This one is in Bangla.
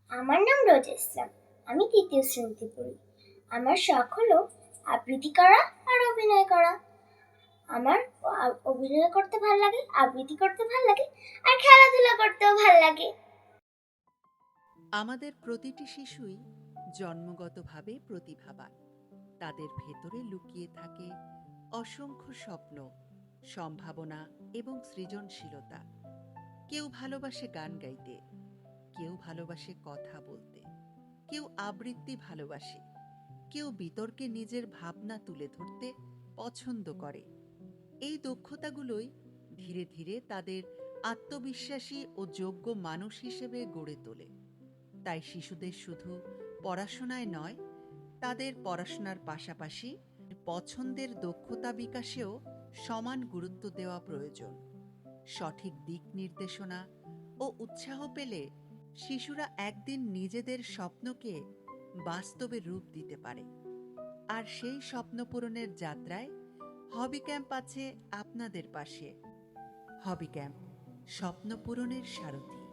আমার নাম রোজা ইসলাম। আমি ৩য় শ্রেণীতে পড়ি। আমার শখ হলো আবৃত্তি করা আর অভিনয় করা। আমার অভিনয় করতে ভালো লাগে, আবৃত্তি করতে ভালো লাগে, আর খেলাধুলা করতেও ভালো লাগে। আমাদের প্রতিটি শিশুই জন্মগতভাবে প্রতিভাবান। তাদের ভেতরে লুকিয়ে থাকে অসংখ্য স্বপ্ন, সম্ভাবনা এবং সৃজনশীলতা। কেউ ভালোবাসে গান গাইতে, কেউ ভালোবাসে কথা বলতে, কেউ আবৃত্তি ভালোবাসে, কেউ বিতর্কে নিজের ভাবনা তুলে ধরতে পছন্দ করে। এই দক্ষতাগুলোই ধীরে ধীরে তাদের আত্মবিশ্বাসী ও যোগ্য মানুষ হিসেবে গড়ে তোলে। তাই শিশুদের শুধু পড়াশোনায় নয়, তাদের পড়াশোনার পাশাপাশি পছন্দের দক্ষতা বিকাশেও সমান গুরুত্ব দেওয়া প্রয়োজন। সঠিক দিক নির্দেশনা ও উৎসাহ পেলে শিশুরা একদিন নিজেদের স্বপ্নকে বাস্তবে রূপ দিতে পারে। আর সেই স্বপ্ন পূরণের যাত্রায় হবি ক্যাম্প আছে আপনাদের পাশে। হবি ক্যাম্প, স্বপ্ন পূরণের সারথি।